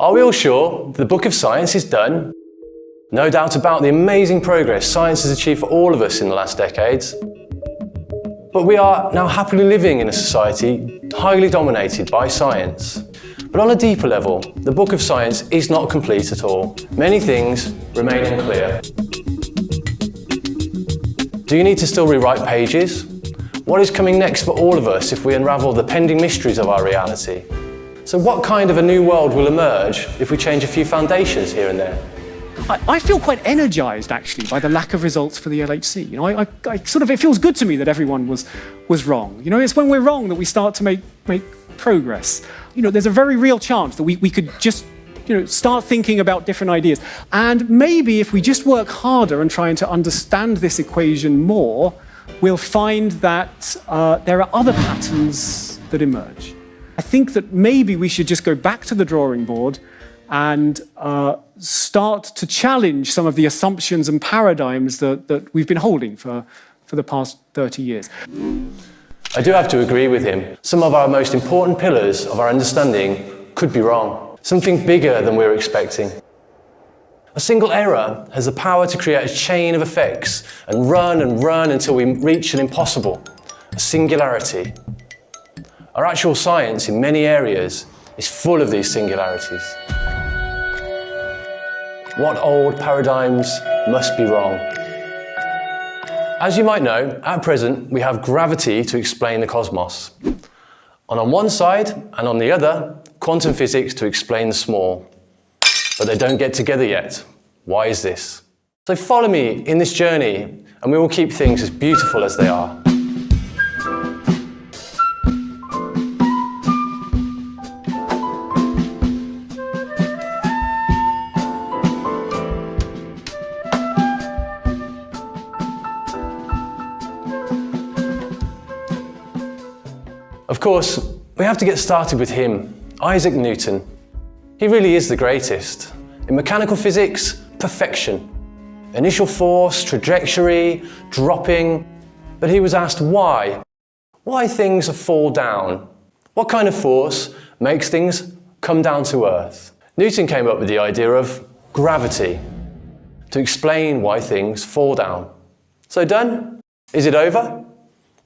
Are we all sure the book of science is done? No doubt about the amazing progress science has achieved for all of us in the last decades. But we are now happily living in a society highly dominated by science. But on a deeper level, the book of science is not complete at all. Many things remain unclear. Do you need to still rewrite pages? What is coming next for all of us if we unravel the pending mysteries of our reality? So what kind of a new world will emerge if we change a few foundations here and there? I feel quite energised, actually, by the lack of results for the LHC. It feels good to me that everyone was wrong. It's when we're wrong that we start to make progress. There's a very real chance that we could just start thinking about different ideas. And maybe if we just work harder and trying to understand this equation more, we'll find that there are other patterns that emerge. I think that maybe we should just go back to the drawing board and start to challenge some of the assumptions and paradigms that we've been holding for the past 30 years. I do have to agree with him. Some of our most important pillars of our understanding could be wrong. Something bigger than we were expecting. A single error has the power to create a chain of effects and run until we reach an impossible, a singularity. Our actual science in many areas is full of these singularities. What old paradigms must be wrong? As you might know, at present we have gravity to explain the cosmos. And on one side, and on the other, quantum physics to explain the small. But they don't get together yet. Why is this? So follow me in this journey, and we will keep things as beautiful as they are. Of course, we have to get started with him, Isaac Newton. He really is the greatest. In mechanical physics, perfection. Initial force, trajectory, dropping. But he was asked why. Why things fall down. What kind of force makes things come down to Earth? Newton came up with the idea of gravity to explain why things fall down. So done? Is it over?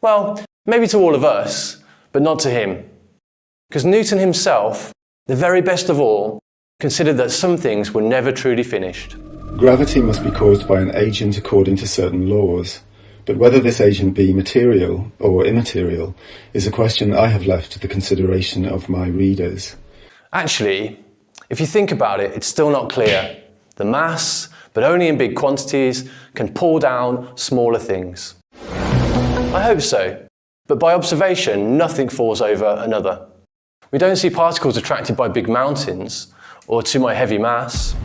Well, maybe to all of us, but not to him. Because Newton himself, the very best of all, considered that some things were never truly finished. Gravity must be caused by an agent according to certain laws, but whether this agent be material or immaterial is a question I have left to the consideration of my readers. Actually, if you think about it, it's still not clear. The mass, but only in big quantities, can pull down smaller things. I hope so. But by observation, nothing falls over another. We don't see particles attracted by big mountains or to my heavy mass.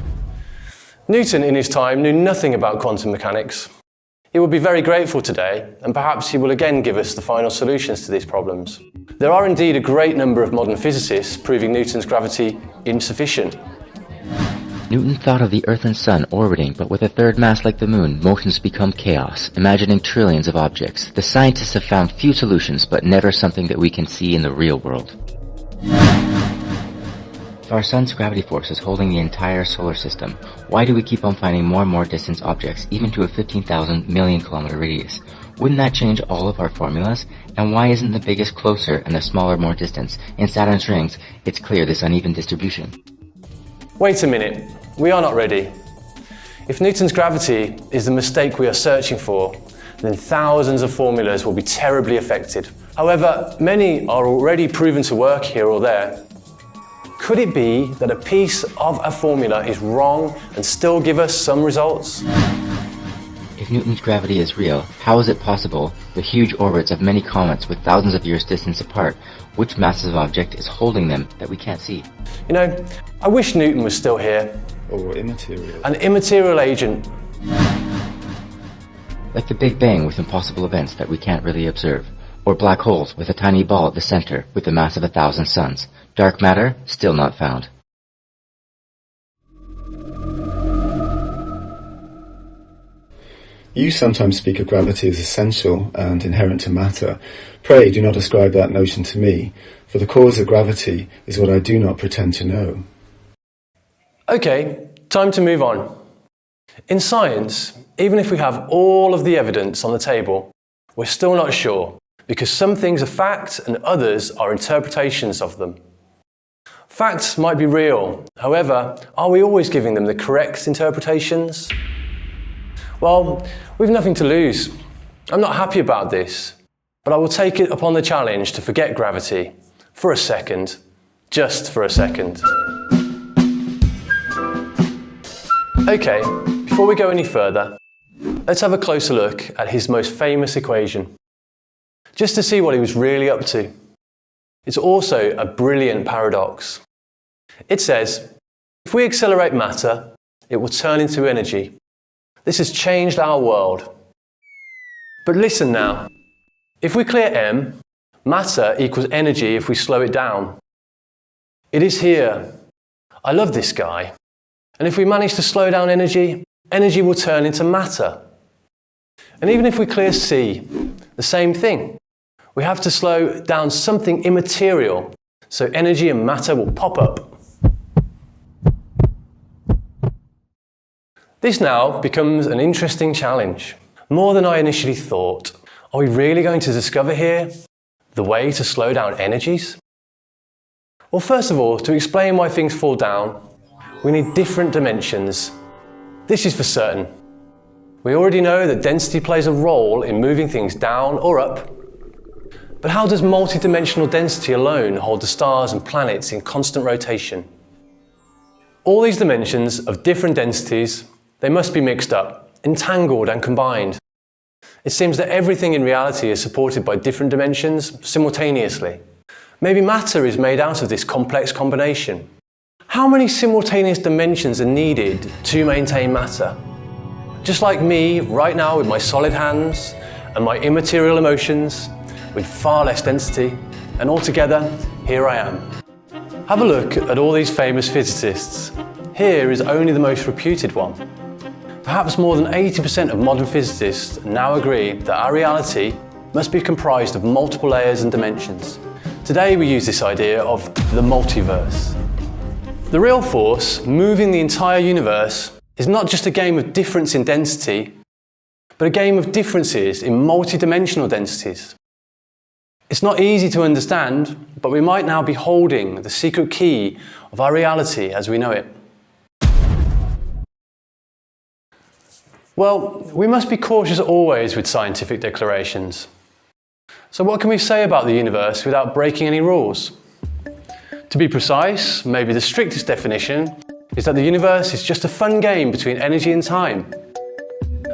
Newton, in his time, knew nothing about quantum mechanics. He will be very grateful today, and perhaps he will again give us the final solutions to these problems. There are indeed a great number of modern physicists proving Newton's gravity insufficient. Newton thought of the Earth and Sun orbiting, but with a third mass like the Moon, motions become chaos, imagining trillions of objects. The scientists have found few solutions, but never something that we can see in the real world. If our Sun's gravity force is holding the entire solar system, why do we keep on finding more and more distant objects, even to a 15,000 million kilometer radius? Wouldn't that change all of our formulas? And why isn't the biggest closer and the smaller more distant? In Saturn's rings, it's clear this uneven distribution. Wait a minute, we are not ready. If Newton's gravity is the mistake we are searching for, then thousands of formulas will be terribly affected. However, many are already proven to work here or there. Could it be that a piece of a formula is wrong and still give us some results? If Newton's gravity is real, how is it possible, the huge orbits of many comets with thousands of years distance apart, which massive object is holding them that we can't see? I wish Newton was still here. Or immaterial. An immaterial agent. Like the Big Bang with impossible events that we can't really observe. Or black holes with a tiny ball at the center with the mass of 1,000 suns. Dark matter, still not found. You sometimes speak of gravity as essential and inherent to matter. Pray do not ascribe that notion to me, for the cause of gravity is what I do not pretend to know. Okay, time to move on. In science, even if we have all of the evidence on the table, we're still not sure, because some things are facts and others are interpretations of them. Facts might be real, however, are we always giving them the correct interpretations? Well, we've nothing to lose. I'm not happy about this, but I will take it upon the challenge to forget gravity for a second, just for a second. Okay, before we go any further, let's have a closer look at his most famous equation, just to see what he was really up to. It's also a brilliant paradox. It says, if we accelerate matter, it will turn into energy. This has changed our world. But listen now, if we clear M, matter equals energy if we slow it down. It is here. I love this guy. And if we manage to slow down energy, energy will turn into matter. And even if we clear C, the same thing. We have to slow down something immaterial, so energy and matter will pop up. This now becomes an interesting challenge, more than I initially thought. Are we really going to discover here the way to slow down energies? Well, first of all, to explain why things fall down, we need different dimensions. This is for certain. We already know that density plays a role in moving things down or up. But how does multi-dimensional density alone hold the stars and planets in constant rotation? All these dimensions of different densities, they must be mixed up, entangled and combined. It seems that everything in reality is supported by different dimensions simultaneously. Maybe matter is made out of this complex combination. How many simultaneous dimensions are needed to maintain matter? Just like me right now with my solid hands and my immaterial emotions with far less density, and altogether, here I am. Have a look at all these famous physicists. Here is only the most reputed one. Perhaps more than 80% of modern physicists now agree that our reality must be comprised of multiple layers and dimensions. Today we use this idea of the multiverse. The real force moving the entire universe is not just a game of difference in density, but a game of differences in multi-dimensional densities. It's not easy to understand, but we might now be holding the secret key of our reality as we know it. Well, we must be cautious always with scientific declarations. So what can we say about the universe without breaking any rules? To be precise, maybe the strictest definition is that the universe is just a fun game between energy and time.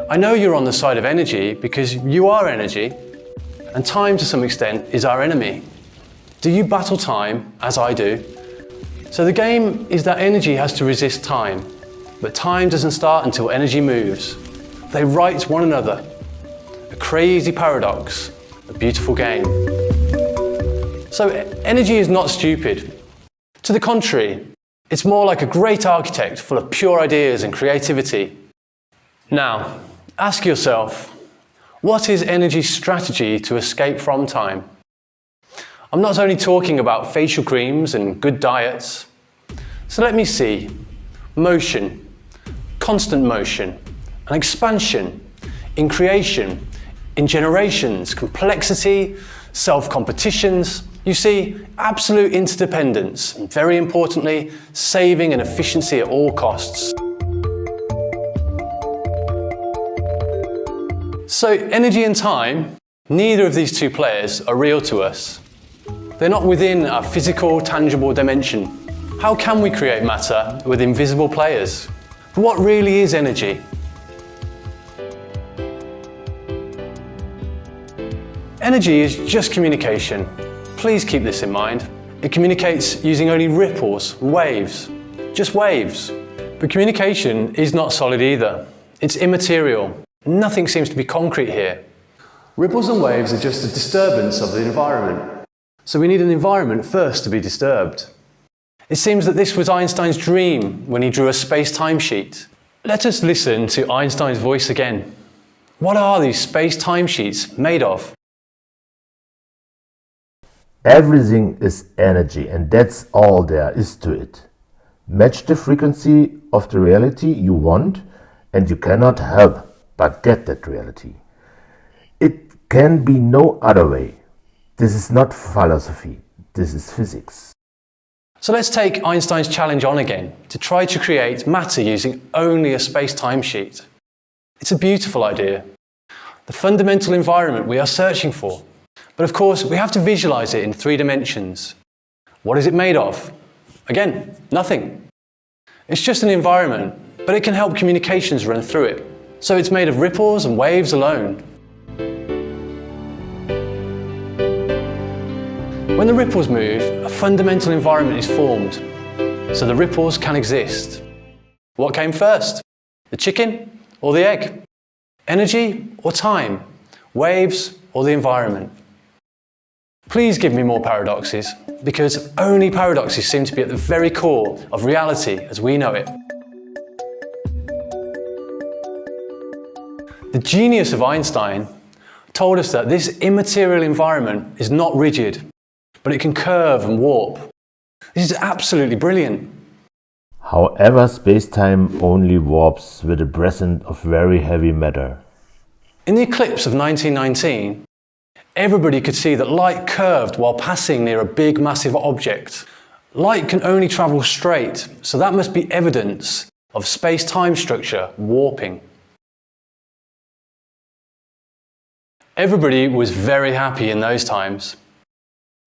I know you're on the side of energy because you are energy, and time to some extent is our enemy. Do you battle time, as I do? So the game is that energy has to resist time, but time doesn't start until energy moves. They right one another. A crazy paradox, a beautiful game. So energy is not stupid. To the contrary, it's more like a great architect full of pure ideas and creativity. Now, ask yourself, what is energy's strategy to escape from time? I'm not only talking about facial creams and good diets. So let me see. Motion, constant motion, and expansion in creation, in generations, complexity, self-competitions. You see, absolute interdependence, and very importantly, saving and efficiency at all costs. So energy and time, neither of these two players are real to us. They're not within our physical, tangible dimension. How can we create matter with invisible players? What really is energy? Energy is just communication. Please keep this in mind. It communicates using only ripples, waves, just waves. But communication is not solid either. It's immaterial. Nothing seems to be concrete here. Ripples and waves are just a disturbance of the environment. So we need an environment first to be disturbed. It seems that this was Einstein's dream when he drew a space-time sheet. Let us listen to Einstein's voice again. What are these space-time sheets made of? Everything is energy, and that's all there is to it. Match the frequency of the reality you want, and you cannot help but get that reality. It can be no other way. This is not philosophy, this is physics. So let's take Einstein's challenge on again to try to create matter using only a space-time sheet. It's a beautiful idea, the fundamental environment we are searching for. But of course, we have to visualize it in 3 dimensions. What is it made of? Again, nothing. It's just an environment, but it can help communications run through it. So it's made of ripples and waves alone. When the ripples move, a fundamental environment is formed, so the ripples can exist. What came first? The chicken or the egg? Energy or time? Waves or the environment? Please give me more paradoxes, because only paradoxes seem to be at the very core of reality as we know it. The genius of Einstein told us that this immaterial environment is not rigid, but it can curve and warp. This is absolutely brilliant. However, space-time only warps with the presence of very heavy matter. In the eclipse of 1919, everybody could see that light curved while passing near a big, massive object. Light can only travel straight, so that must be evidence of space-time structure warping. Everybody was very happy in those times.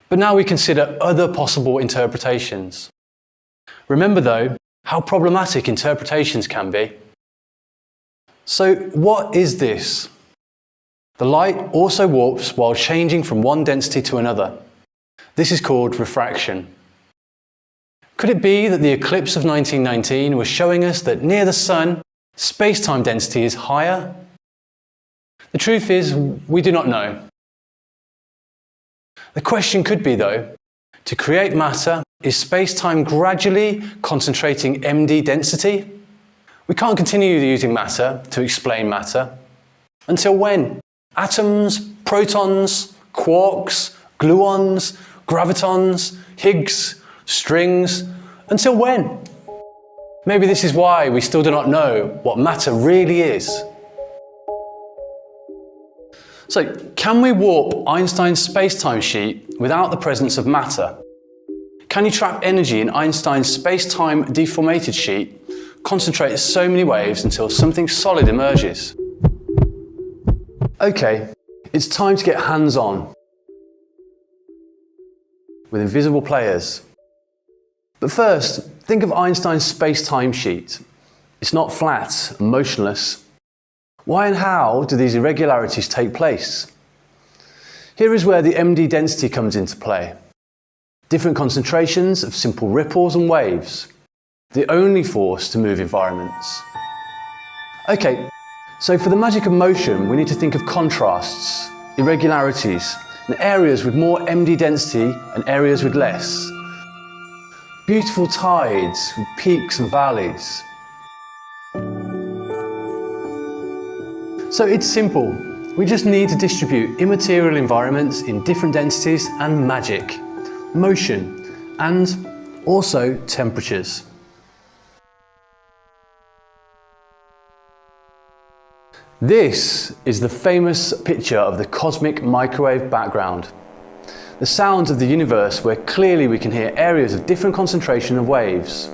But now we consider other possible interpretations. Remember though, how problematic interpretations can be. So what is this? The light also warps while changing from one density to another. This is called refraction. Could it be that the eclipse of 1919 was showing us that near the Sun, space-time density is higher? The truth is, we do not know. The question could be, though, to create matter, is space-time gradually concentrating md density? We can't continue using matter to explain matter. Until when? Atoms, protons, quarks, gluons, gravitons, Higgs, strings. Until when? Maybe this is why we still do not know what matter really is. So, can we warp Einstein's space-time sheet without the presence of matter? Can you trap energy in Einstein's space-time deformated sheet, concentrate so many waves until something solid emerges? Okay, it's time to get hands-on with invisible players. But first, think of Einstein's space-time sheet. It's not flat and motionless. Why and how do these irregularities take place? Here is where the md density comes into play. Different concentrations of simple ripples and waves, the only force to move environments. Okay, so for the magic of motion, we need to think of contrasts, irregularities, and areas with more md density and areas with less. Beautiful tides with peaks and valleys. So it's simple. We just need to distribute immaterial environments in different densities and magic, motion, and also temperatures. This is the famous picture of the cosmic microwave background. The sounds of the universe where clearly we can hear areas of different concentration of waves.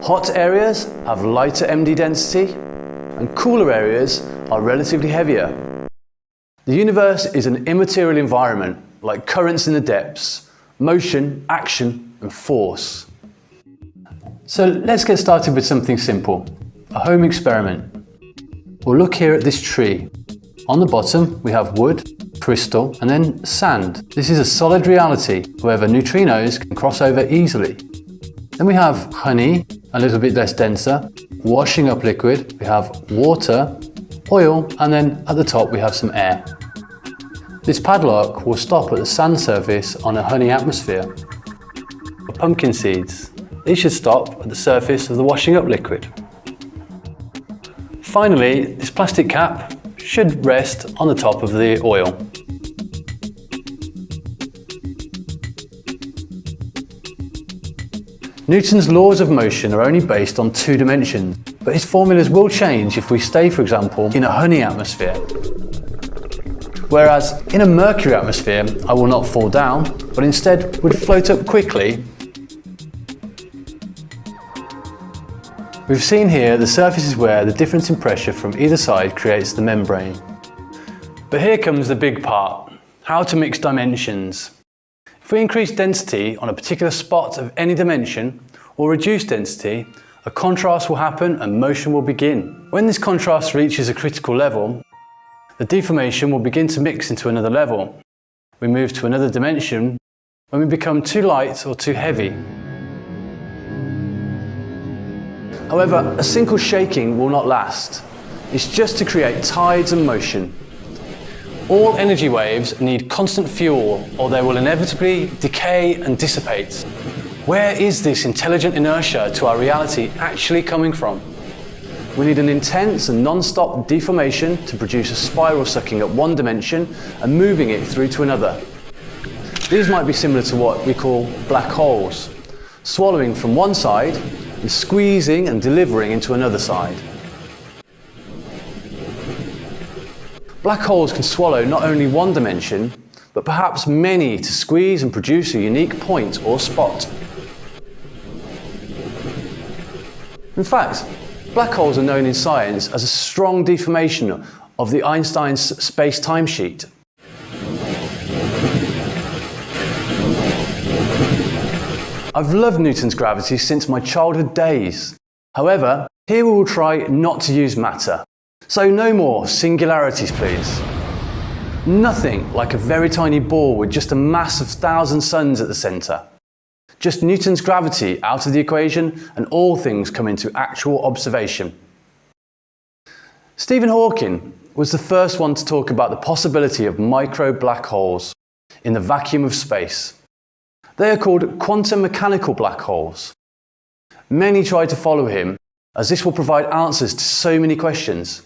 Hot areas have lighter md density, and cooler areas are relatively heavier. The universe is an immaterial environment, like currents in the depths, motion, action, and force. So let's get started with something simple, a home experiment. We'll look here at this tree. On the bottom, we have wood, crystal, and then sand. This is a solid reality, however, neutrinos can cross over easily. Then we have honey, a little bit less denser, washing up liquid, we have water, oil, and then at the top we have some air. This padlock will stop at the sand surface on a honey atmosphere. Pumpkin seeds, these should stop at the surface of the washing up liquid. Finally, this plastic cap should rest on the top of the oil. Newton's laws of motion are only based on 2 dimensions, but his formulas will change if we stay, for example, in a honey atmosphere. Whereas in a mercury atmosphere, I will not fall down, but instead would float up quickly. We've seen here the surface is where the difference in pressure from either side creates the membrane. But here comes the big part, how to mix dimensions. If we increase density on a particular spot of any dimension, or reduce density, a contrast will happen and motion will begin. When this contrast reaches a critical level, the deformation will begin to mix into another level. We move to another dimension when we become too light or too heavy. However, a simple shaking will not last. It's just to create tides and motion. All energy waves need constant fuel or they will inevitably decay and dissipate. Where is this intelligent inertia to our reality actually coming from? We need an intense and non-stop deformation to produce a spiral sucking at one dimension and moving it through to another. These might be similar to what we call black holes, swallowing from one side and squeezing and delivering into another side. Black holes can swallow not only one dimension, but perhaps many to squeeze and produce a unique point or spot. In fact, black holes are known in science as a strong deformation of the Einstein's space-time sheet. I've loved Newton's gravity since my childhood days. However, here we will try not to use matter. So no more singularities, please. Nothing like a very tiny ball with just a mass of 1,000 suns at the centre. Just Newton's gravity out of the equation and all things come into actual observation. Stephen Hawking was the first one to talk about the possibility of micro black holes in the vacuum of space. They are called quantum mechanical black holes. Many tried to follow him, as this will provide answers to so many questions.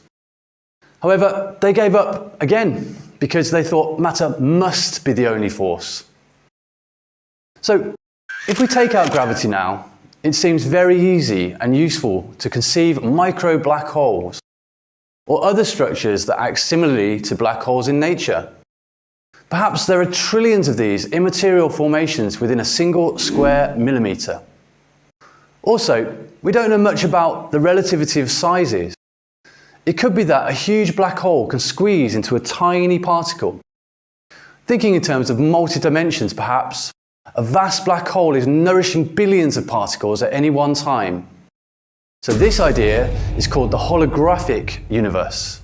However, they gave up again because they thought matter must be the only force. So, if we take out gravity now, it seems very easy and useful to conceive micro black holes or other structures that act similarly to black holes in nature. Perhaps there are trillions of these immaterial formations within a single square millimetre. Also, we don't know much about the relativity of sizes. It could be that a huge black hole can squeeze into a tiny particle. Thinking in terms of multi-dimensions perhaps, a vast black hole is nourishing billions of particles at any one time. So this idea is called the holographic universe.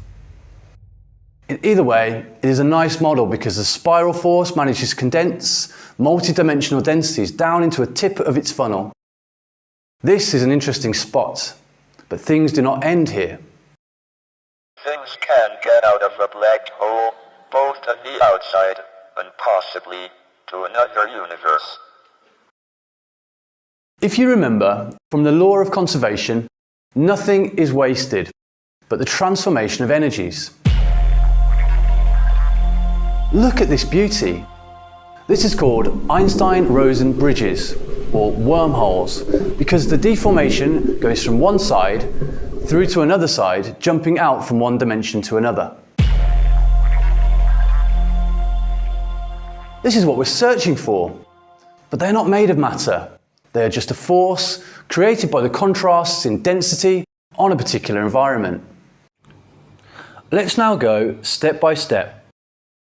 In either way, it is a nice model because the spiral force manages to condense multi-dimensional densities down into a tip of its funnel. This is an interesting spot, but things do not end here. Things can get out of a black hole, both on the outside and possibly to another universe. If you remember, from the law of conservation, nothing is wasted, but the transformation of energies. Look at this beauty. This is called Einstein-Rosen bridges, or wormholes, because the deformation goes from one side through to another side, jumping out from one dimension to another. This is what we're searching for, but they're not made of matter. They are just a force created by the contrasts in density on a particular environment. Let's now go step by step.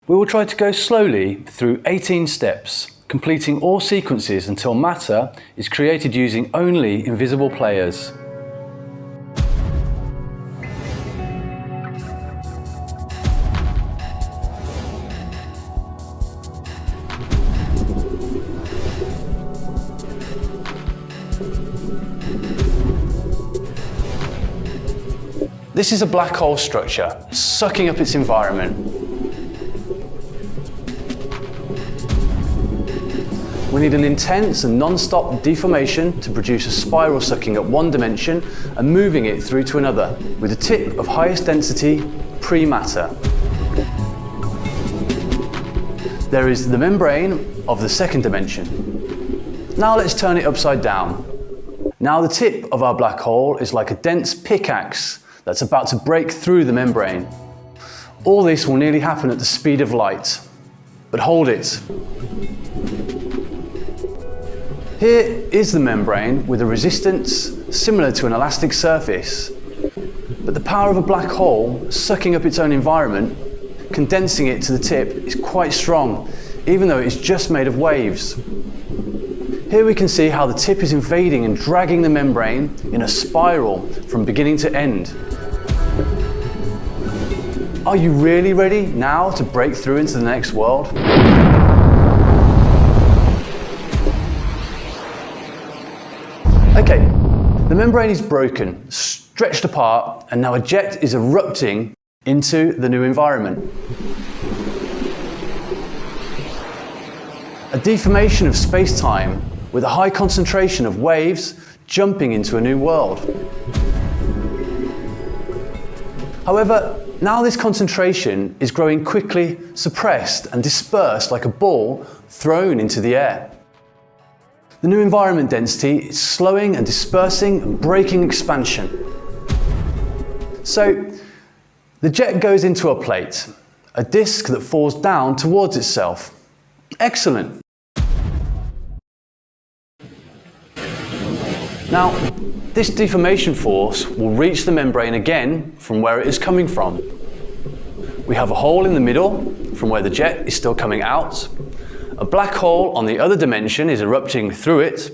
We will try to go slowly through 18 steps, completing all sequences until matter is created using only invisible players. This is a black hole structure, sucking up its environment. We need an intense and non-stop deformation to produce a spiral sucking at one dimension and moving it through to another, with a tip of highest density pre-matter. There is the membrane of the second dimension. Now let's turn it upside down. Now the tip of our black hole is like a dense pickaxe that's about to break through the membrane. All this will nearly happen at the speed of light. But hold it. Here is the membrane with a resistance similar to an elastic surface. But the power of a black hole sucking up its own environment, condensing it to the tip, is quite strong, even though it's just made of waves. Here we can see how the tip is invading and dragging the membrane in a spiral from beginning to end. Are you really ready now to break through into the next world? Okay, the membrane is broken, stretched apart, and now a jet is erupting into the new environment. A deformation of space-time with a high concentration of waves jumping into a new world. However, now this concentration is growing quickly suppressed and dispersed like a ball thrown into the air. The new environment density is slowing and dispersing and breaking expansion. So, the jet goes into a plate, a disk that falls down towards itself. Excellent. Now, this deformation force will reach the membrane again from where it is coming from. We have a hole in the middle from where the jet is still coming out. A black hole on the other dimension is erupting through it.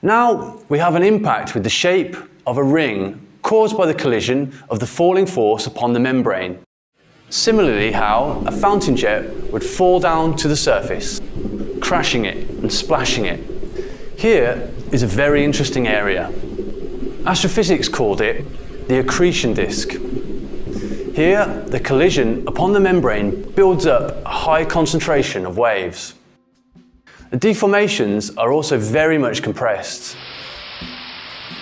Now we have an impact with the shape of a ring caused by the collision of the falling force upon the membrane. Similarly how a fountain jet would fall down to the surface, crashing it and splashing it. Here is a very interesting area. Astrophysics called it the accretion disk. Here, the collision upon the membrane builds up a high concentration of waves. The deformations are also very much compressed.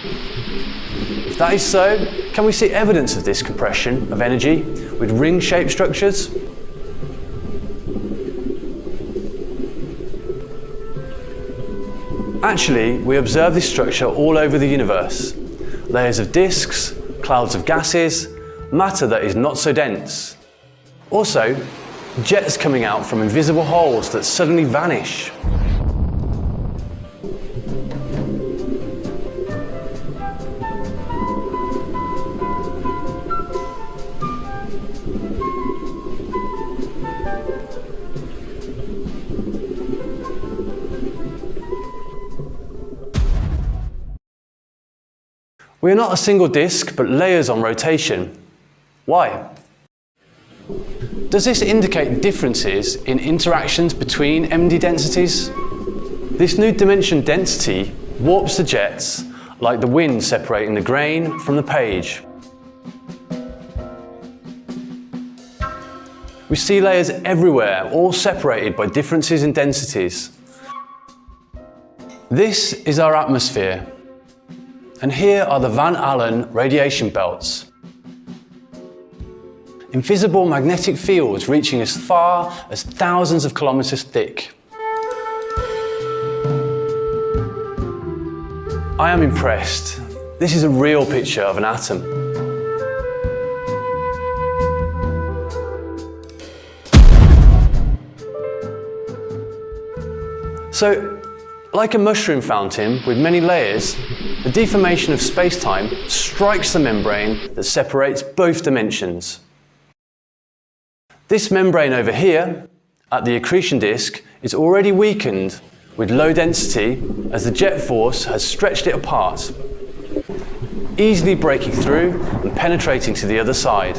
If that is so, can we see evidence of this compression of energy with ring-shaped structures? Actually, we observe this structure all over the universe. Layers of disks, clouds of gases, matter that is not so dense. Also, jets coming out from invisible holes that suddenly vanish. We are not a single disk, but layers on rotation. Why? Does this indicate differences in interactions between md-densities? This new dimension density warps the jets like the wind separating the grain from the page. We see layers everywhere, all separated by differences in densities. This is our atmosphere. And here are the Van Allen radiation belts. Invisible magnetic fields reaching as far as thousands of kilometers thick. I am impressed. This is a real picture of an atom. So, like a mushroom fountain with many layers, the deformation of space-time strikes the membrane that separates both dimensions. This membrane over here, at the accretion disk, is already weakened with low density as the jet force has stretched it apart, easily breaking through and penetrating to the other side.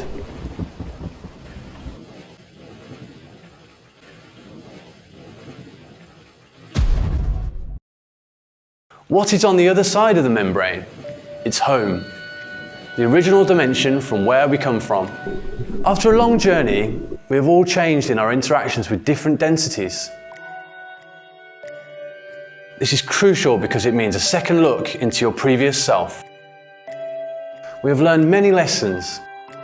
What is on the other side of the membrane? It's home, the original dimension from where we come from. After a long journey, we have all changed in our interactions with different densities. This is crucial because it means a second look into your previous self. We have learned many lessons,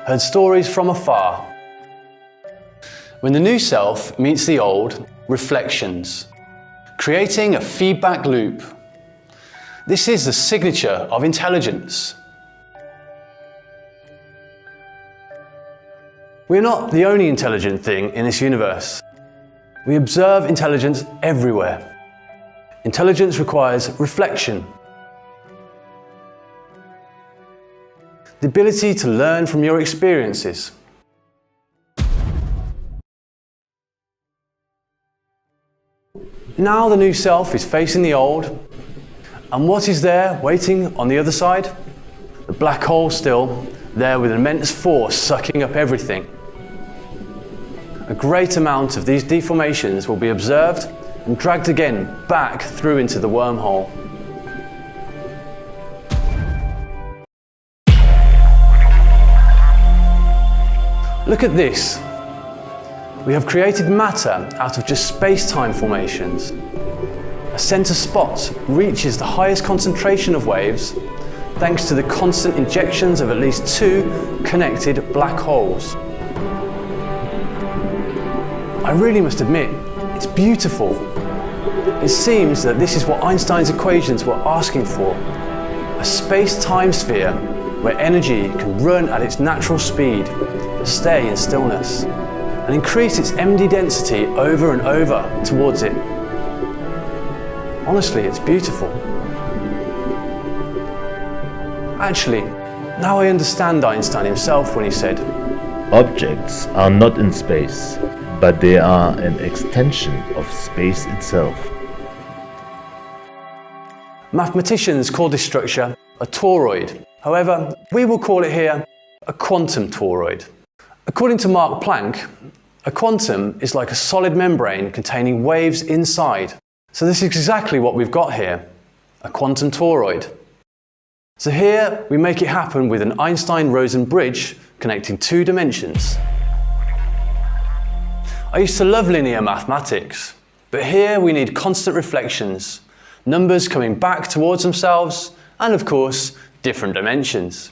heard stories from afar. When the new self meets the old, reflections, creating a feedback loop. This is the signature of intelligence. We're not the only intelligent thing in this universe. We observe intelligence everywhere. Intelligence requires reflection, the ability to learn from your experiences. Now the new self is facing the old, and what is there waiting on the other side? The black hole still, there with immense force sucking up everything. A great amount of these deformations will be observed and dragged again back through into the wormhole. Look at this. We have created matter out of just space-time formations. A center spot reaches the highest concentration of waves thanks to the constant injections of at least 2 connected black holes. I really must admit, it's beautiful. It seems that this is what Einstein's equations were asking for. A space-time sphere where energy can run at its natural speed, stay in stillness, and increase its md density over and over towards it. Honestly, it's beautiful. Actually, now I understand Einstein himself when he said, Objects are not in space, but they are an extension of space itself. Mathematicians call this structure a toroid. However, we will call it here a quantum toroid. According to Mark Planck, a quantum is like a solid membrane containing waves inside. So this is exactly what we've got here, a quantum toroid. So here we make it happen with an Einstein-Rosen bridge connecting 2 dimensions. I used to love linear mathematics, but here we need constant reflections, numbers coming back towards themselves, and of course, different dimensions.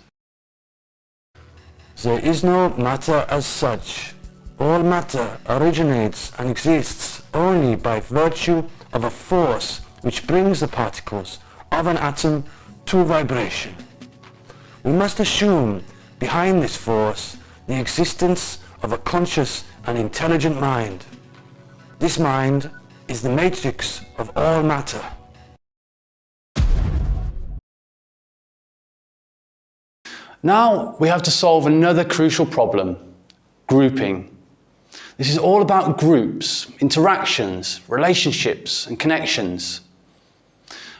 There is no matter as such. All matter originates and exists only by virtue of a force which brings the particles of an atom to vibration. We must assume behind this force the existence of a conscious and intelligent mind. This mind is the matrix of all matter. Now we have to solve another crucial problem, grouping. This is all about groups, interactions, relationships and connections.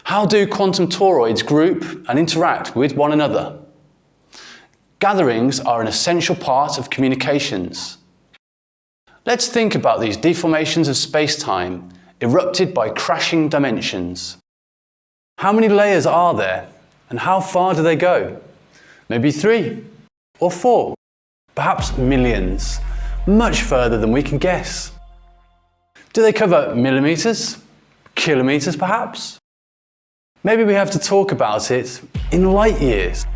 How do quantum toroids group and interact with one another? Gatherings are an essential part of communications. Let's think about these deformations of space-time erupted by crashing dimensions. How many layers are there and how far do they go? Maybe 3 or 4, perhaps millions, much further than we can guess. Do they cover millimeters, kilometers perhaps? Maybe we have to talk about it in light years.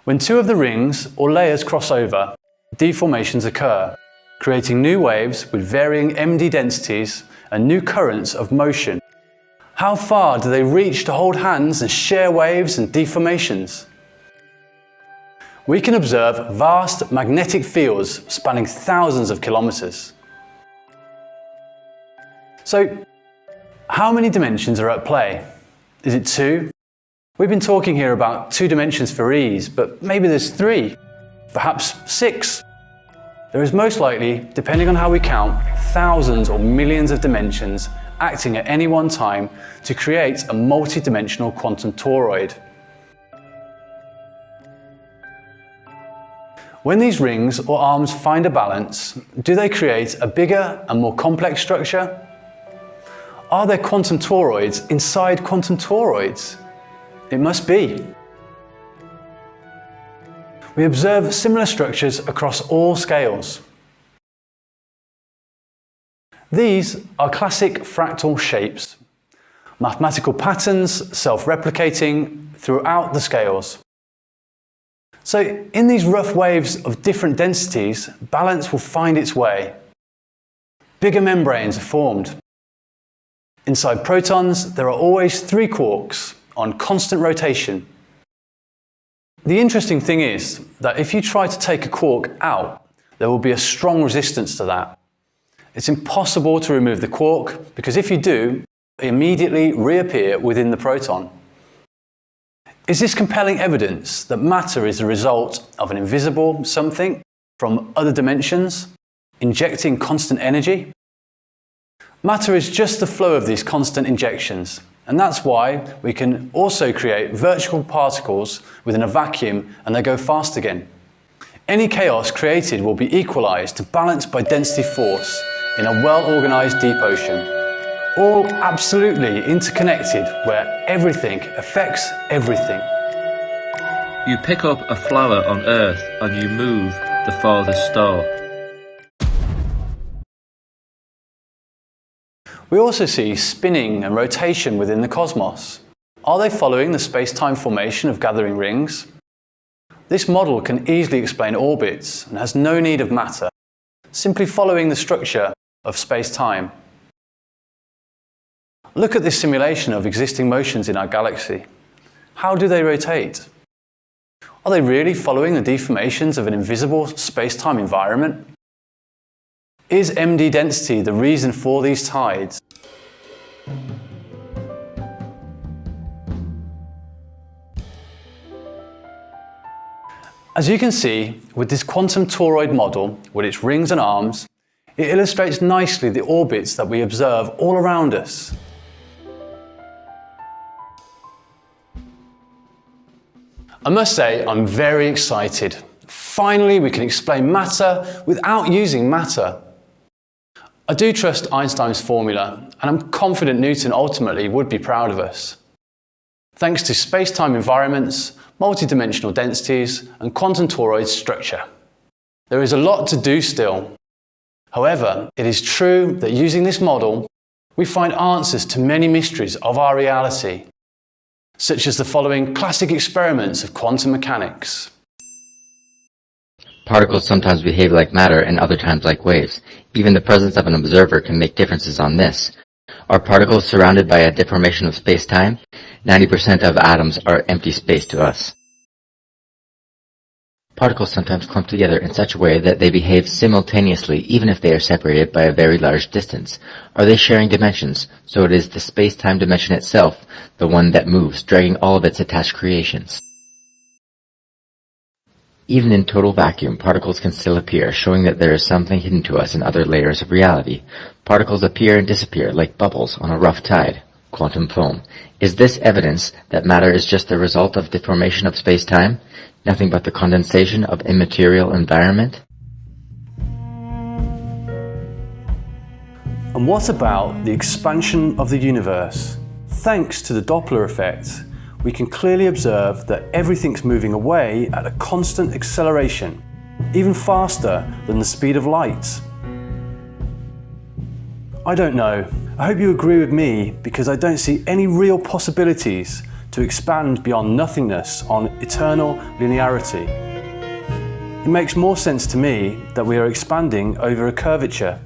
When 2 of the rings or layers cross over, deformations occur, creating new waves with varying md densities and new currents of motion. How far do they reach to hold hands and share waves and deformations? We can observe vast magnetic fields spanning thousands of kilometers. So, how many dimensions are at play? Is it 2? We've been talking here about 2 dimensions for ease, but maybe there's 3, perhaps 6. There is most likely, depending on how we count, thousands or millions of dimensions acting at any one time to create a multi-dimensional quantum toroid. When these rings or arms find a balance, do they create a bigger and more complex structure? Are there quantum toroids inside quantum toroids? It must be. We observe similar structures across all scales. These are classic fractal shapes, mathematical patterns self-replicating throughout the scales. So in these rough waves of different densities, balance will find its way. Bigger membranes are formed. Inside protons, there are always 3 quarks on constant rotation. The interesting thing is that if you try to take a quark out, there will be a strong resistance to that. It's impossible to remove the quark because if you do, they immediately reappear within the proton. Is this compelling evidence that matter is the result of an invisible something from other dimensions, injecting constant energy? Matter is just the flow of these constant injections, and that's why we can also create virtual particles within a vacuum and they go fast again. Any chaos created will be equalized to balance by density force in a well-organized deep ocean, all absolutely interconnected where everything affects everything. You pick up a flower on Earth and you move the farthest star. We also see spinning and rotation within the cosmos. Are they following the space-time formation of gathering rings? This model can easily explain orbits and has no need of matter, simply following the structure of space-time. Look at this simulation of existing motions in our galaxy. How do they rotate? Are they really following the deformations of an invisible space-time environment? Is md-density the reason for these tides? As you can see, with this quantum toroid model, with its rings and arms, it illustrates nicely the orbits that we observe all around us. I must say, I'm very excited. Finally, we can explain matter without using matter. I do trust Einstein's formula, and I'm confident Newton ultimately would be proud of us. Thanks to space-time environments, multidimensional densities, and quantum toroid structure. There is a lot to do still. However, it is true that using this model, we find answers to many mysteries of our reality, such as the following classic experiments of quantum mechanics. Particles sometimes behave like matter and other times like waves. Even the presence of an observer can make differences on this. Are particles surrounded by a deformation of space-time? 90% of atoms are empty space to us. Particles sometimes clump together in such a way that they behave simultaneously even if they are separated by a very large distance. Are they sharing dimensions? So it is the space-time dimension itself, the one that moves, dragging all of its attached creations. Even in total vacuum, particles can still appear, showing that there is something hidden to us in other layers of reality. Particles appear and disappear like bubbles on a rough tide. Quantum foam. Is this evidence that matter is just the result of deformation of space-time? Nothing but the condensation of immaterial environment? And what about the expansion of the universe? Thanks to the Doppler effect, we can clearly observe that everything's moving away at a constant acceleration, even faster than the speed of light. I don't know. I hope you agree with me because I don't see any real possibilities to expand beyond nothingness on eternal linearity. It makes more sense to me that we are expanding over a curvature.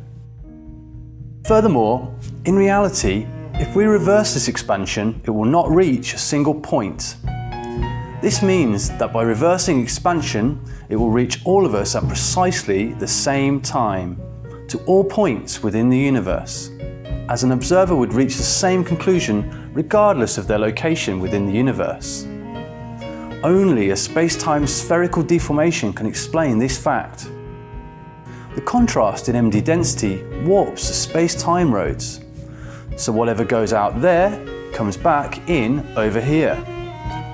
Furthermore, in reality, if we reverse this expansion, it will not reach a single point. This means that by reversing expansion, it will reach all of us at precisely the same time, to all points within the universe, as an observer would reach the same conclusion regardless of their location within the universe. Only a space-time spherical deformation can explain this fact. The contrast in md-density warps the space-time roads. So whatever goes out there comes back in over here.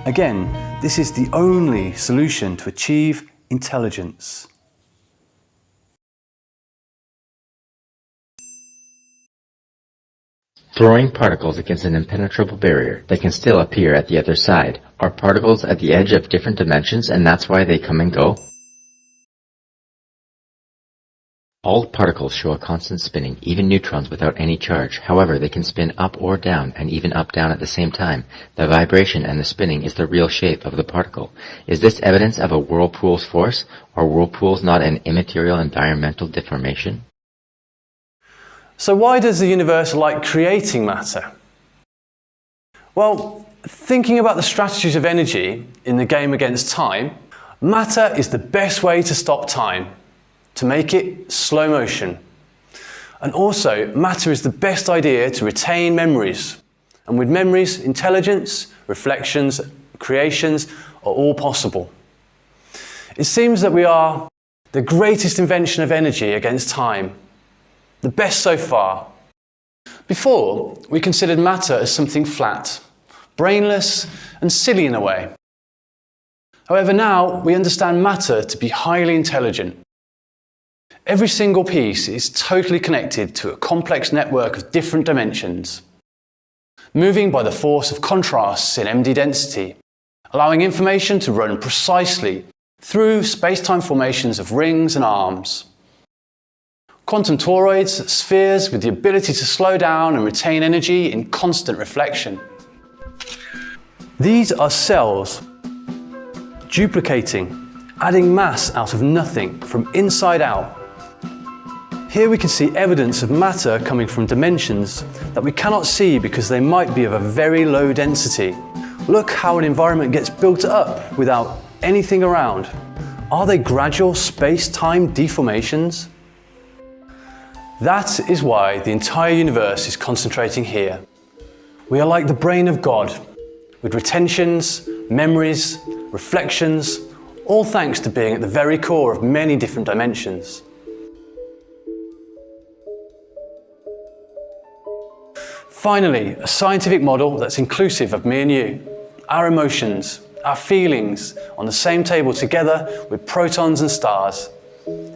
Again, this is the only solution to achieve intelligence. Throwing particles against an impenetrable barrier, they can still appear at the other side. Are particles at the edge of different dimensions and that's why they come and go? All particles show a constant spinning, even neutrons without any charge. However, they can spin up or down, and even up-down at the same time. The vibration and the spinning is the real shape of the particle. Is this evidence of a whirlpool's force? Are whirlpools not an immaterial environmental deformation? So why does the universe like creating matter? Well, thinking about the strategies of energy in the game against time, matter is the best way to stop time, to make it slow motion. And also, matter is the best idea to retain memories. And with memories, intelligence, reflections, creations are all possible. It seems that we are the greatest invention of energy against time, the best so far. Before, we considered matter as something flat, brainless and silly in a way. However, now we understand matter to be highly intelligent. Every single piece is totally connected to a complex network of different dimensions, moving by the force of contrasts in md-density, allowing information to run precisely through space-time formations of rings and arms. Quantum toroids, spheres with the ability to slow down and retain energy in constant reflection. These are cells duplicating, adding mass out of nothing from inside out. Here we can see evidence of matter coming from dimensions that we cannot see because they might be of a very low density. Look how an environment gets built up without anything around. Are they gradual space-time deformations? That is why the entire universe is concentrating here. We are like the brain of God, with retentions, memories, reflections, all thanks to being at the very core of many different dimensions. Finally, a scientific model that's inclusive of me and you, our emotions, our feelings on the same table together with protons and stars.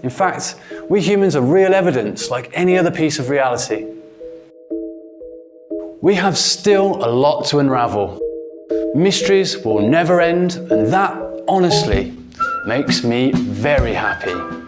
In fact, we humans are real evidence like any other piece of reality. We have still a lot to unravel. Mysteries will never end, and that, honestly, makes me very happy.